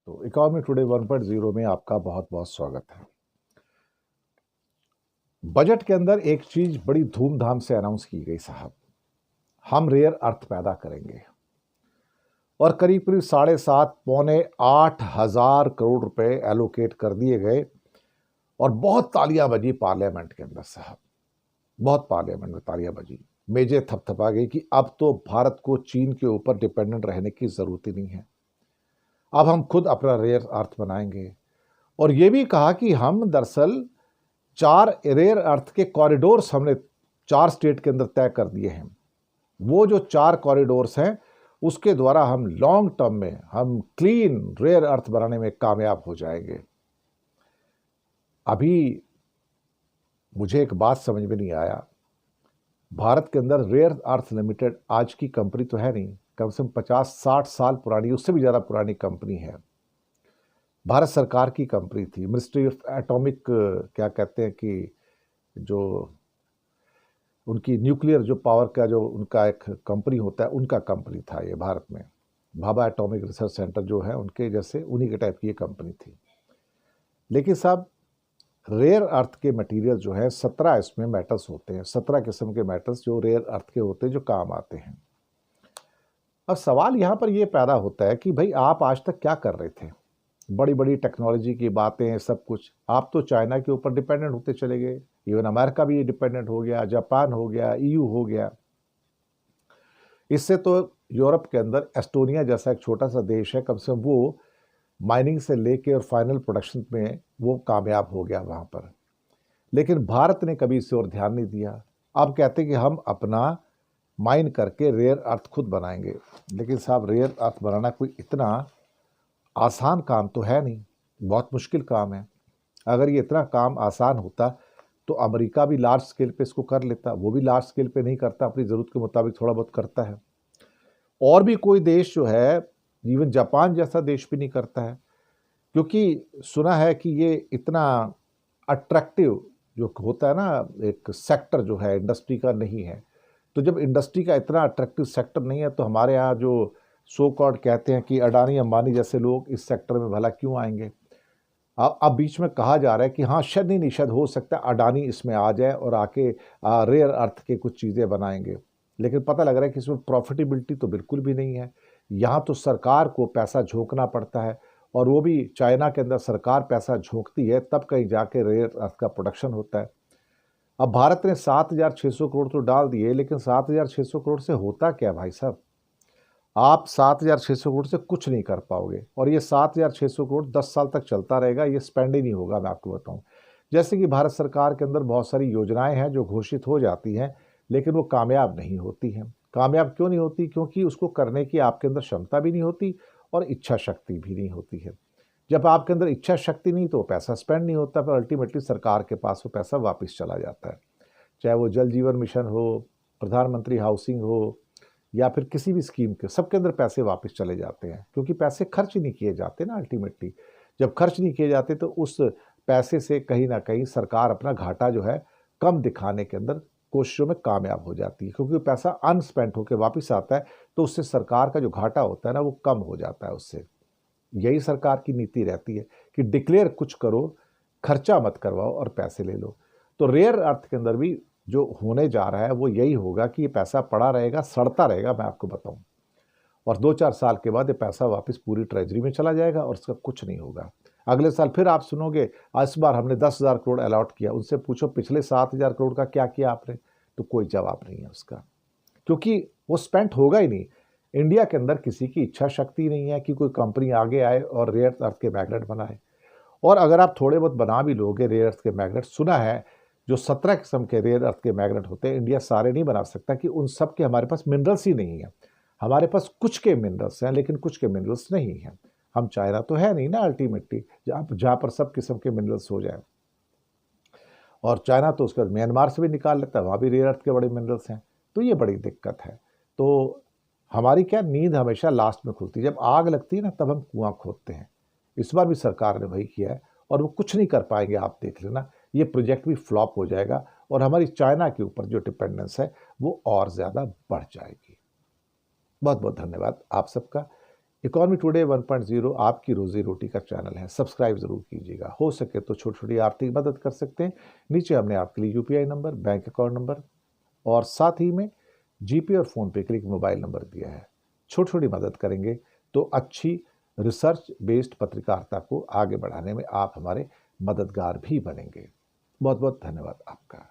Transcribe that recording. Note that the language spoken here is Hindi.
तो इकोनॉमी टुडे 1.0 में आपका बहुत बहुत स्वागत है। बजट के अंदर एक चीज बड़ी धूमधाम से अनाउंस की गई साहब, हम रेयर अर्थ पैदा करेंगे और करीब करीब 7.5 पौने 8 हजार करोड़ रुपए एलोकेट कर दिए गए और बहुत तालियां बजी पार्लियामेंट के अंदर साहब, बहुत पार्लियामेंट में तालियां बजी, मेजें थपथपा गई कि अब तो भारत को चीन के ऊपर डिपेंडेंट रहने की जरूरत ही नहीं है, अब हम खुद अपना रेयर अर्थ बनाएंगे। और ये भी कहा कि हम दरअसल 4 रेयर अर्थ के कॉरिडोर्स हमने 4 स्टेट के अंदर तय कर दिए हैं। वो जो 4 कॉरिडोर्स हैं उसके द्वारा हम लॉन्ग टर्म में हम क्लीन रेयर अर्थ बनाने में कामयाब हो जाएंगे। अभी मुझे एक बात समझ में नहीं आया, भारत के अंदर रेयर अर्थ लिमिटेड आज की कंपनी तो है नहीं, कम से कम 50-60 साल पुरानी, उससे भी ज़्यादा पुरानी कंपनी है। भारत सरकार की कंपनी थी, मिनिस्ट्री ऑफ एटॉमिक क्या कहते हैं कि जो उनकी न्यूक्लियर जो पावर का जो उनका एक कंपनी होता है, उनका कंपनी था ये भारत में। भाभा एटॉमिक रिसर्च सेंटर जो है उनके जैसे उन्हीं के टाइप की ये कंपनी थी। लेकिन साहब रेयर अर्थ के मटेरियल जो है 17 इसमें मेटल्स होते हैं, 17 किस्म के मेटल्स जो रेयर अर्थ के होते हैं जो काम आते हैं। अब सवाल यहाँ पर ये पैदा होता है कि भाई आप आज तक क्या कर रहे थे, बड़ी बड़ी टेक्नोलॉजी की बातें सब कुछ, आप तो चाइना के ऊपर डिपेंडेंट होते चले गए, इवन अमेरिका भी डिपेंडेंट हो गया, जापान हो गया, ईयू हो गया। इससे तो यूरोप के अंदर एस्टोनिया जैसा एक छोटा सा देश है, कम से कम वो माइनिंग से लेके और फाइनल प्रोडक्शन में वो कामयाब हो गया वहाँ पर। लेकिन भारत ने कभी इस ओर ध्यान नहीं दिया। अब कहते हैं कि हम अपना माइन करके रेयर अर्थ खुद बनाएंगे। लेकिन साहब रेयर अर्थ बनाना कोई इतना आसान काम तो है नहीं, बहुत मुश्किल काम है। अगर ये इतना काम आसान होता तो अमेरिका भी लार्ज स्केल पे इसको कर लेता, वो भी लार्ज स्केल पे नहीं करता, अपनी ज़रूरत के मुताबिक थोड़ा बहुत करता है। और भी कोई देश जो है, इवन जापान जैसा देश भी नहीं करता है, क्योंकि सुना है कि ये इतना अट्रैक्टिव जो होता है ना एक सेक्टर जो है इंडस्ट्री का नहीं है। तो जब इंडस्ट्री का इतना अट्रैक्टिव सेक्टर नहीं है तो हमारे यहाँ जो सो कॉल्ड कहते हैं कि अडानी अंबानी जैसे लोग इस सेक्टर में भला क्यों आएंगे। अब बीच में कहा जा रहा है कि हाँ शायद नहीं, शायद हो सकता है अडानी इसमें आ जाए और आके रेयर अर्थ के कुछ चीज़ें बनाएंगे। लेकिन पता लग रहा है कि इसमें प्रॉफिटेबिलिटी तो बिल्कुल भी नहीं है। यहाँ तो सरकार को पैसा झोंकना पड़ता है, और वो भी चाइना के अंदर सरकार पैसा झोंकती है तब कहीं जाके रेयर अर्थ का प्रोडक्शन होता है। अब भारत ने 7,600 करोड़ तो डाल दिए, लेकिन 7,600 करोड़ से होता क्या भाई साहब? आप 7,600 करोड़ से कुछ नहीं कर पाओगे, और ये 7,600 करोड़ 10 साल तक चलता रहेगा, ये स्पेंड ही नहीं होगा। मैं आपको बताऊं, जैसे कि भारत सरकार के अंदर बहुत सारी योजनाएं हैं जो घोषित हो जाती हैं, लेकिन वो कामयाब नहीं होती हैं। कामयाब क्यों नहीं होती? क्योंकि उसको करने की आपके अंदर क्षमता भी नहीं होती और इच्छा शक्ति भी नहीं होती है। जब आपके अंदर इच्छा शक्ति नहीं तो पैसा स्पेंड नहीं होता, पर अल्टीमेटली सरकार के पास वो पैसा वापस चला जाता है। चाहे वो जल जीवन मिशन हो, प्रधानमंत्री हाउसिंग हो, या फिर किसी भी स्कीम के, सबके अंदर पैसे वापस चले जाते हैं, क्योंकि पैसे खर्च नहीं किए जाते ना। अल्टीमेटली जब खर्च नहीं किए जाते तो उस पैसे से कहीं ना कहीं सरकार अपना घाटा जो है कम दिखाने के अंदर कोशिशों में कामयाब हो जाती है, क्योंकि पैसा अनस्पेंट होकर वापस आता है तो उससे सरकार का जो घाटा होता है ना वो कम हो जाता है उससे। यही सरकार की नीति रहती है कि डिक्लेयर कुछ करो, खर्चा मत करवाओ और पैसे ले लो। तो रेयर अर्थ के अंदर भी जो होने जा रहा है वो यही होगा कि ये पैसा पड़ा रहेगा, सड़ता रहेगा, मैं आपको बताऊं, और 2-4 साल के बाद ये पैसा वापस पूरी ट्रेजरी में चला जाएगा और उसका कुछ नहीं होगा। अगले साल फिर आप सुनोगे इस बार हमने 10,000 करोड़ अलॉट किया। उनसे पूछो पिछले 7,000 करोड़ का क्या किया आपने, तो कोई जवाब नहीं है उसका, क्योंकि वो स्पेंट होगा ही नहीं। इंडिया के अंदर किसी की इच्छा शक्ति नहीं है कि कोई कंपनी आगे आए और रेयर अर्थ के मैग्नेट बनाए। और अगर आप थोड़े बहुत बना भी लोगे रेयर अर्थ के मैग्नेट, सुना है जो 17 किस्म के रेयर अर्थ के मैग्नेट होते हैं, इंडिया सारे नहीं बना सकता कि उन सब के हमारे पास मिनरल्स ही नहीं है। हमारे पास कुछ के मिनरल्स हैं लेकिन कुछ के मिनरल्स नहीं हैं। हम चाइना तो है नहीं ना अल्टीमेटली, जहाँ पर सब किस्म के मिनरल्स हो जाए। और चाइना तो उसका म्यांमार से भी निकाल लेता है, वहाँ भी रेयर अर्थ के बड़े मिनरल्स हैं। तो ये बड़ी दिक्कत है। तो हमारी क्या नींद हमेशा लास्ट में खुलती है, जब आग लगती है ना तब हम कुआं खोदते हैं। इस बार भी सरकार ने वही किया है और वो कुछ नहीं कर पाएंगे, आप देख लेना। ये प्रोजेक्ट भी फ्लॉप हो जाएगा और हमारी चाइना के ऊपर जो डिपेंडेंस है वो और ज़्यादा बढ़ जाएगी। बहुत बहुत धन्यवाद आप सबका। इकोनॉमी टुडे 1.0 आपकी रोजी रोटी का चैनल है, सब्सक्राइब जरूर कीजिएगा। हो सके तो छोटी छोटी आर्थिक मदद कर सकते हैं। नीचे हमने आपके लिए UPI number, bank account number और साथ ही में जीपे और फोन पे के लिए मोबाइल नंबर दिया है। छोटी छोटी मदद करेंगे तो अच्छी रिसर्च बेस्ड पत्रकारिता को आगे बढ़ाने में आप हमारे मददगार भी बनेंगे। बहुत बहुत धन्यवाद आपका।